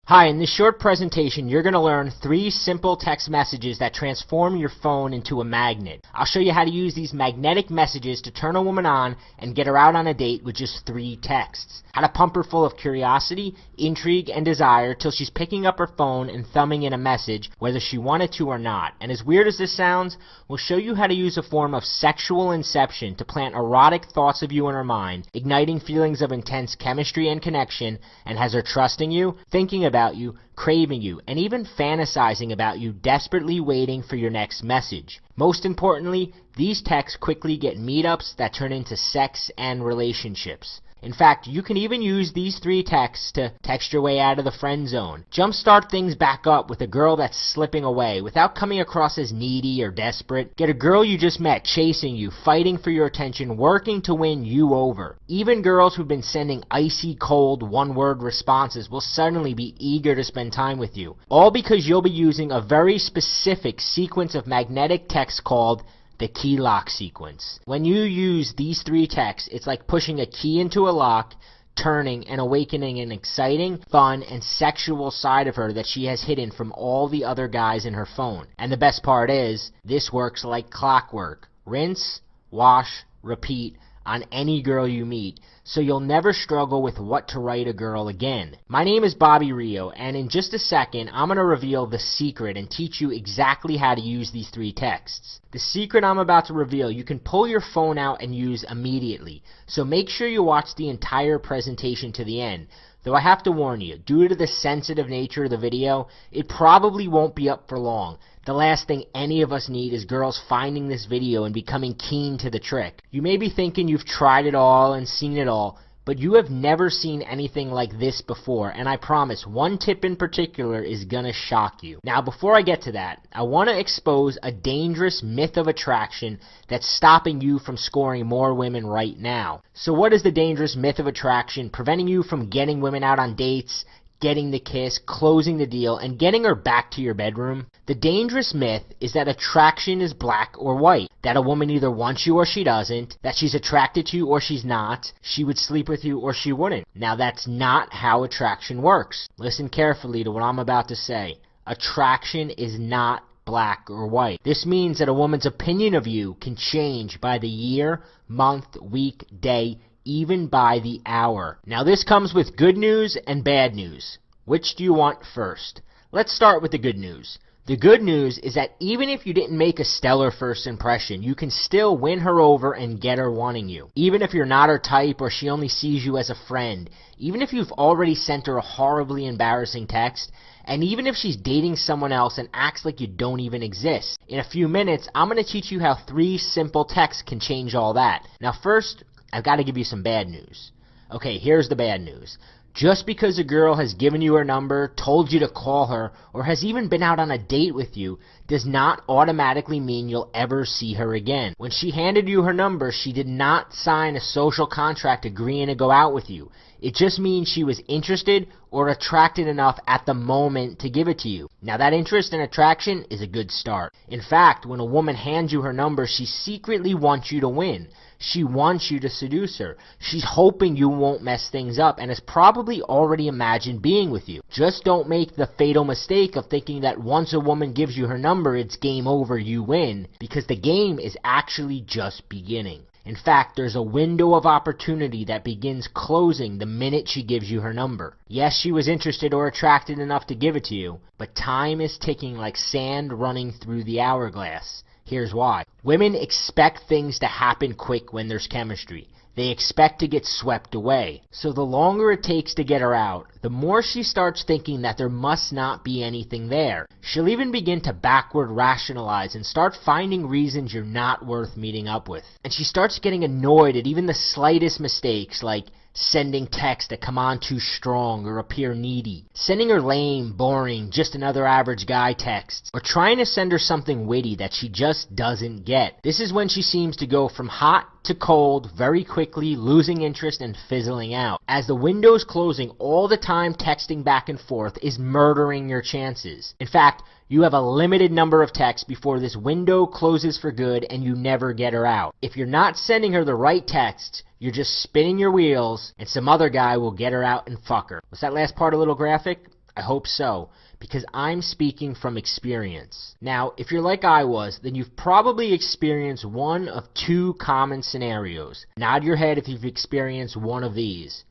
Hi, in this short presentation, you're going to learn 3 simple text messages that transform your phone into a magnet. I'll show you how to use these magnetic messages to turn a woman on and get her out on a date with just 3 texts. How to pump her full of curiosity, intrigue, and desire till she's picking up her phone and thumbing in a message, whether she wanted to or not. And as weird as this sounds, we'll show you how to use a form of sexual inception to plant erotic thoughts of you in her mind, igniting feelings of intense chemistry and connection, and has her trusting you, thinking about you, craving you, and even fantasizing about you, desperately waiting for your next message. Most importantly, these texts quickly get meetups that turn into sex and relationships. In fact, you can even use these 3 texts to text your way out of the friend zone. Jumpstart things back up with a girl that's slipping away without coming across as needy or desperate. Get a girl you just met chasing you, fighting for your attention, working to win you over. Even girls who've been sending icy cold one-word responses will suddenly be eager to spend time with you. All because you'll be using a very specific sequence of magnetic texts called the key lock sequence. When you use these 3 texts, it's like pushing a key into a lock, turning and awakening an exciting, fun, and sexual side of her that she has hidden from all the other guys in her phone. And the best part is, this works like clockwork. Rinse, wash, repeat on any girl you meet, so you'll never struggle with what to write a girl again. My name is Bobby Rio, and in just a second, I'm going to reveal the secret and teach you exactly how to use these 3 texts. The secret I'm about to reveal, you can pull your phone out and use immediately, so make sure you watch the entire presentation to the end. Though I have to warn you, due to the sensitive nature of the video, it probably won't be up for long. The last thing any of us need is girls finding this video and becoming keen to the trick. You may be thinking you've tried it all and seen it all, but you have never seen anything like this before, and I promise one tip in particular is gonna shock you. Now, before I get to that, I want to expose a dangerous myth of attraction that's stopping you from scoring more women right now. So what is the dangerous myth of attraction preventing you from getting women out on dates, getting the kiss, closing the deal, and getting her back to your bedroom? The dangerous myth is that attraction is black or white, that a woman either wants you or she doesn't, that she's attracted to you or she's not, she would sleep with you or she wouldn't. Now, that's not how attraction works. Listen carefully to what I'm about to say. Attraction is not black or white. This means that a woman's opinion of you can change by the year, month, week, day, even by the hour. Now, this comes with good news and bad news. Which do you want first? Let's start with the good news. The good news is that even if you didn't make a stellar first impression, you can still win her over and get her wanting you. Even if you're not her type or she only sees you as a friend, even if you've already sent her a horribly embarrassing text, and even if she's dating someone else and acts like you don't even exist. In a few minutes, I'm going to teach you how 3 simple texts can change all that. Now first, I've got to give you some bad news. Okay, here's the bad news. Just because a girl has given you her number, told you to call her, or has even been out on a date with you, does not automatically mean you'll ever see her again. When she handed you her number, she did not sign a social contract agreeing to go out with you. It just means she was interested or attracted enough at the moment to give it to you. Now, that interest and attraction is a good start. In fact, when a woman hands you her number, she secretly wants you to win. She wants you to seduce her. She's hoping you won't mess things up and has probably already imagined being with you. Just don't make the fatal mistake of thinking that once a woman gives you her number, it's game over, you win, because the game is actually just beginning. In fact, there's a window of opportunity that begins closing the minute she gives you her number. Yes, she was interested or attracted enough to give it to you, but time is ticking like sand running through the hourglass. Here's why. Women expect things to happen quick when there's chemistry. They expect to get swept away. So the longer it takes to get her out, the more she starts thinking that there must not be anything there. She'll even begin to backward rationalize and start finding reasons you're not worth meeting up with. And she starts getting annoyed at even the slightest mistakes, like sending texts that come on too strong or appear needy, sending her lame, boring, just another average guy texts, or trying to send her something witty that she just doesn't get. This is when she seems to go from hot to cold very quickly, losing interest and fizzling out. As the window's closing, all the time texting back and forth is murdering your chances. In fact, you have a limited number of texts before this window closes for good and you never get her out. If you're not sending her the right texts, you're just spinning your wheels and some other guy will get her out and fuck her. Was that last part a little graphic? I hope so, because I'm speaking from experience. Now, if you're like I was, then you've probably experienced one of two common scenarios. Nod your head if you've experienced one of these.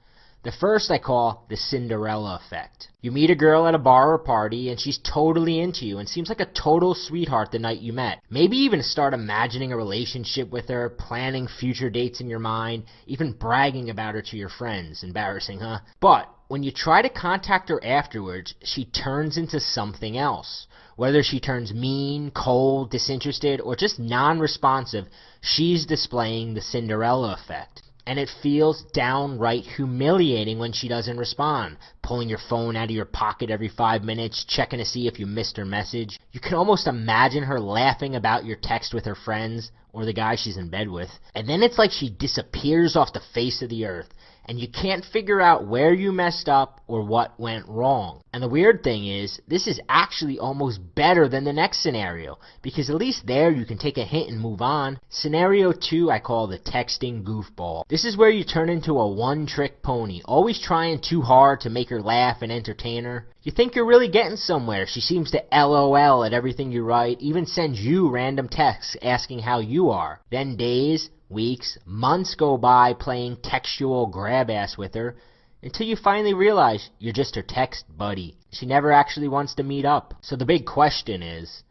The first I call the Cinderella effect. You meet a girl at a bar or party and she's totally into you and seems like a total sweetheart the night you met. Maybe even start imagining a relationship with her, planning future dates in your mind, even bragging about her to your friends. Embarrassing, huh? But when you try to contact her afterwards, she turns into something else. Whether she turns mean, cold, disinterested, or just non-responsive, she's displaying the Cinderella effect. And it feels downright humiliating when she doesn't respond. Pulling your phone out of your pocket every 5 minutes, checking to see if you missed her message. You can almost imagine her laughing about your text with her friends, or the guy she's in bed with. And then it's like she disappears off the face of the earth, and you can't figure out where you messed up or what went wrong. And the weird thing is, this is actually almost better than the next scenario, because at least there you can take a hint and move on. Scenario 2 I call the texting goofball. This is where you turn into a one-trick pony, always trying too hard to make her laugh and entertain her. You think you're really getting somewhere. She seems to LOL at everything you write, even sends you random texts asking how you are. Then days, weeks, months go by playing textual grab-ass with her, until you finally realize you're just her text buddy. She never actually wants to meet up. So the big question is,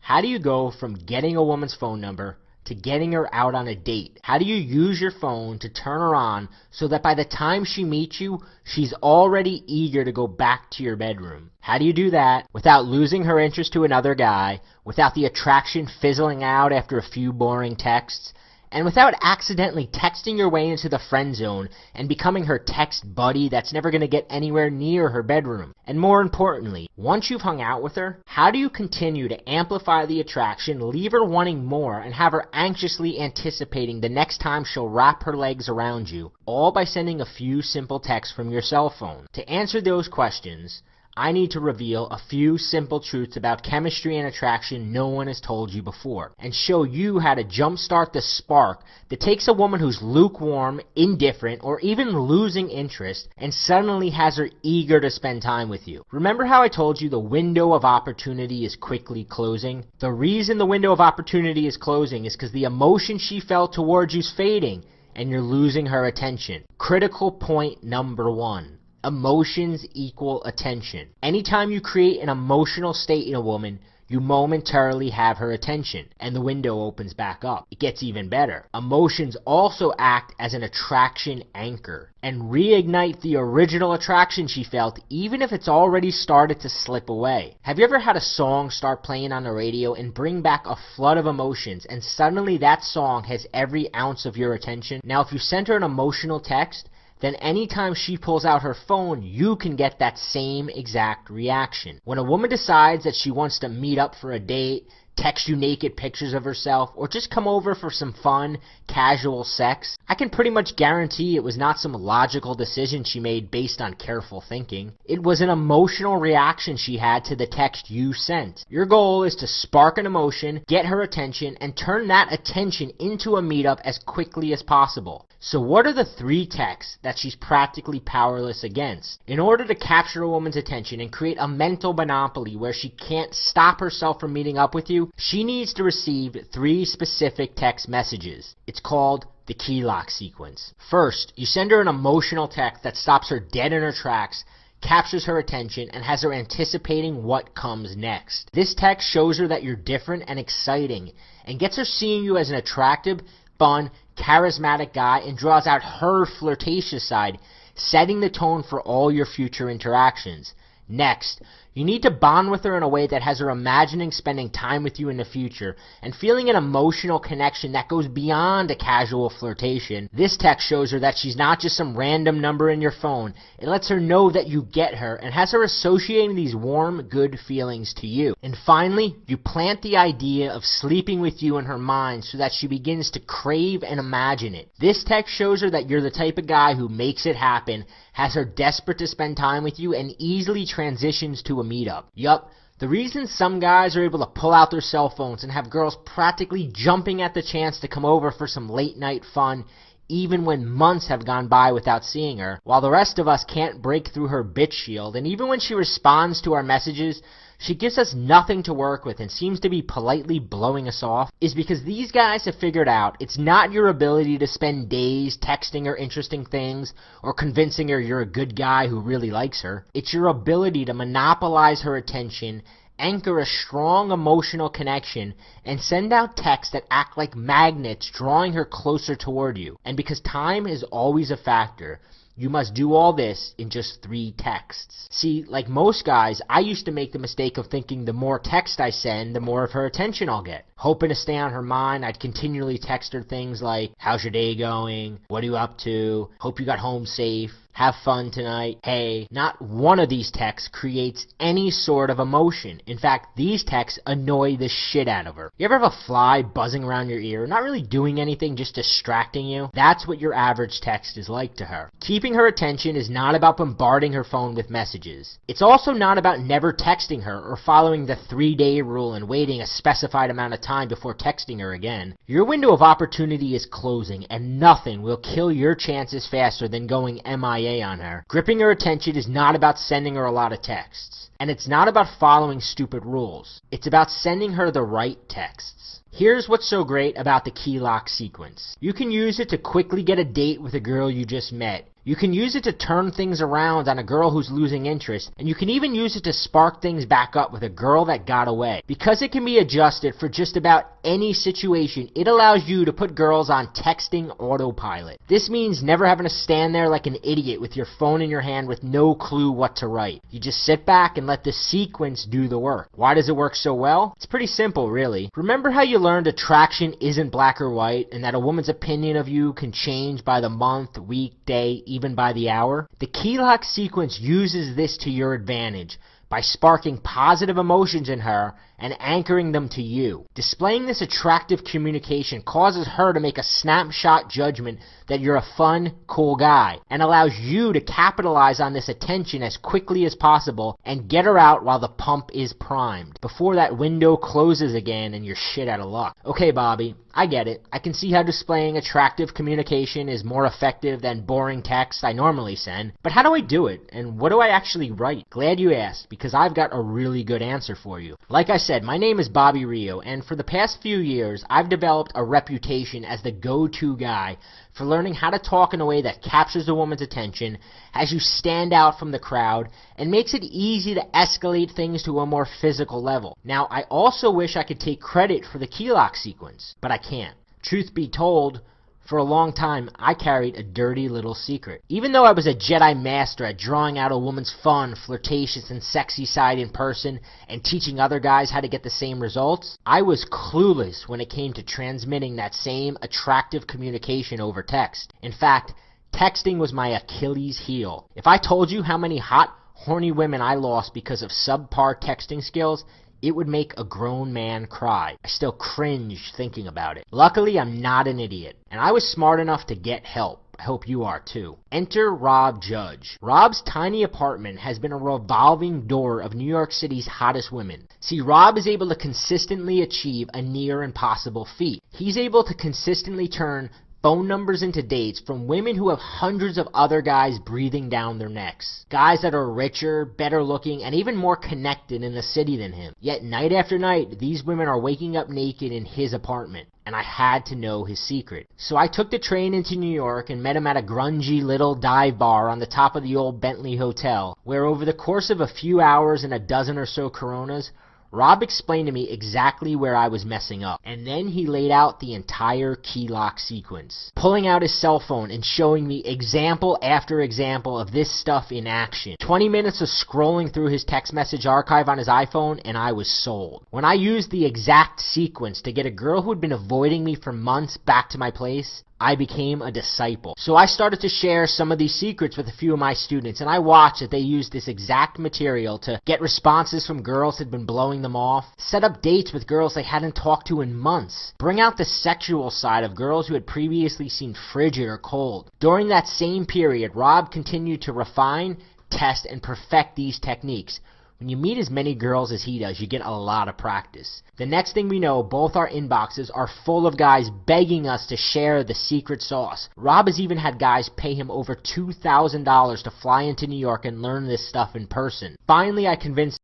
how do you go from getting a woman's phone number to getting her out on a date? How do you use your phone to turn her on so that by the time she meets you, she's already eager to go back to your bedroom? How do you do that without losing her interest to another guy, without the attraction fizzling out after a few boring texts, and without accidentally texting your way into the friend zone and becoming her text buddy that's never going to get anywhere near her bedroom? And more importantly, once you've hung out with her, how do you continue to amplify the attraction, leave her wanting more, and have her anxiously anticipating the next time she'll wrap her legs around you, all by sending a few simple texts from your cell phone? To answer those questions, I need to reveal a few simple truths about chemistry and attraction no one has told you before, and show you how to jumpstart the spark that takes a woman who's lukewarm, indifferent, or even losing interest and suddenly has her eager to spend time with you. Remember how I told you the window of opportunity is quickly closing? The reason the window of opportunity is closing is because the emotion she felt towards you's fading and you're losing her attention. Critical point number 1. Emotions equal attention. Anytime you create an emotional state in a woman, you momentarily have her attention, and the window opens back up. It gets even better. Emotions also act as an attraction anchor and reignite the original attraction she felt, even if it's already started to slip away. Have you ever had a song start playing on the radio and bring back a flood of emotions, and suddenly that song has every ounce of your attention? Now, if you send her an emotional text, then anytime she pulls out her phone, you can get that same exact reaction. When a woman decides that she wants to meet up for a date, text you naked pictures of herself, or just come over for some fun, casual sex, I can pretty much guarantee it was not some logical decision she made based on careful thinking. It was an emotional reaction she had to the text you sent. Your goal is to spark an emotion, get her attention, and turn that attention into a meetup as quickly as possible. So what are the 3 texts that she's practically powerless against? In order to capture a woman's attention and create a mental monopoly where she can't stop herself from meeting up with you, she needs to receive 3 specific text messages. It's called the key lock sequence. First, you send her an emotional text that stops her dead in her tracks, captures her attention, and has her anticipating what comes next. This text shows her that you're different and exciting, and gets her seeing you as an attractive, fun, charismatic guy, and draws out her flirtatious side, setting the tone for all your future interactions. Next, you need to bond with her in a way that has her imagining spending time with you in the future and feeling an emotional connection that goes beyond a casual flirtation. This text shows her that she's not just some random number in your phone. It lets her know that you get her and has her associating these warm, good feelings to you. And finally, you plant the idea of sleeping with you in her mind so that she begins to crave and imagine it. This text shows her that you're the type of guy who makes it happen, has her desperate to spend time with you, and easily transitions to a meetup. Yup, the reason some guys are able to pull out their cell phones and have girls practically jumping at the chance to come over for some late night fun even when months have gone by without seeing her, while the rest of us can't break through her bitch shield, and even when she responds to our messages, she gives us nothing to work with and seems to be politely blowing us off, is because these guys have figured out it's not your ability to spend days texting her interesting things or convincing her you're a good guy who really likes her. It's your ability to monopolize her attention, anchor a strong emotional connection, and send out texts that act like magnets, drawing her closer toward you. And because time is always a factor, you must do all this in just 3 texts. See, like most guys, I used to make the mistake of thinking the more text I send, the more of her attention I'll get. Hoping to stay on her mind, I'd continually text her things like, how's your day going? What are you up to? Hope you got home safe. Have fun tonight. Hey, not one of these texts creates any sort of emotion. In fact, these texts annoy the shit out of her. You ever have a fly buzzing around your ear, not really doing anything, just distracting you? That's what your average text is like to her. Keeping her attention is not about bombarding her phone with messages. It's also not about never texting her or following the 3-day rule and waiting a specified amount of time before texting her again. Your window of opportunity is closing, and nothing will kill your chances faster than going MIA on her. Gripping her attention is not about sending her a lot of texts. And it's not about following stupid rules. It's about sending her the right texts. Here's what's so great about the key lock sequence. You can use it to quickly get a date with a girl you just met. You can use it to turn things around on a girl who's losing interest, and you can even use it to spark things back up with a girl that got away. Because it can be adjusted for just about any situation, it allows you to put girls on texting autopilot. This means never having to stand there like an idiot with your phone in your hand with no clue what to write. You just sit back and let the sequence do the work. Why does it work so well? It's pretty simple, really. Remember how you learned attraction isn't black or white, and that a woman's opinion of you can change by the month, week, day, even by the hour? The key lock sequence uses this to your advantage by sparking positive emotions in her and anchoring them to you. Displaying this attractive communication causes her to make a snapshot judgment that you're a fun, cool guy, and allows you to capitalize on this attention as quickly as possible and get her out while the pump is primed, before that window closes again and you're shit out of luck. Okay, Bobby, I get it. I can see how displaying attractive communication is more effective than boring text I normally send, but how do I do it, and what do I actually write? Glad you asked, because I've got a really good answer for you. Like I said, my name is Bobby Rio, and for the past few years, I've developed a reputation as the go-to guy for learning how to talk in a way that captures a woman's attention, has you stand out from the crowd, and makes it easy to escalate things to a more physical level. Now, I also wish I could take credit for the key lock sequence, but I can't. Truth be told, for a long time, I carried a dirty little secret. Even though I was a Jedi master at drawing out a woman's fun, flirtatious, and sexy side in person and teaching other guys how to get the same results, I was clueless when it came to transmitting that same attractive communication over text. In fact, texting was my Achilles heel. If I told you how many hot, horny women I lost because of subpar texting skills, it would make a grown man cry. I still cringe thinking about it. Luckily, I'm not an idiot, and I was smart enough to get help. I hope you are too. Enter Rob Judge. Rob's tiny apartment has been a revolving door of New York City's hottest women. See, Rob is able to consistently achieve a near impossible feat. He's able to consistently turn phone numbers into dates from women who have hundreds of other guys breathing down their necks. Guys that are richer, better looking, and even more connected in the city than him. Yet night after night, these women are waking up naked in his apartment. And I had to know his secret. So I took the train into New York and met him at a grungy little dive bar on the top of the old Bentley Hotel, where over the course of a few hours and a dozen or so Coronas, Rob explained to me exactly where I was messing up, and then he laid out the entire key lock sequence, pulling out his cell phone and showing me example after example of this stuff in action. 20 minutes of scrolling through his text message archive on his iPhone, and I was sold. When I used the exact sequence to get a girl who had been avoiding me for months back to my place, I became a disciple. So I started to share some of these secrets with a few of my students, and I watched that they used this exact material to get responses from girls who had been blowing them off, set up dates with girls they hadn't talked to in months, bring out the sexual side of girls who had previously seemed frigid or cold. During that same period, Rob continued to refine, test, and perfect these techniques, When you meet as many girls as he does, you get a lot of practice. The next thing we know, both our inboxes are full of guys begging us to share the secret sauce. Rob has even had guys pay him over $2,000 to fly into New York and learn this stuff in person. Finally, I convinced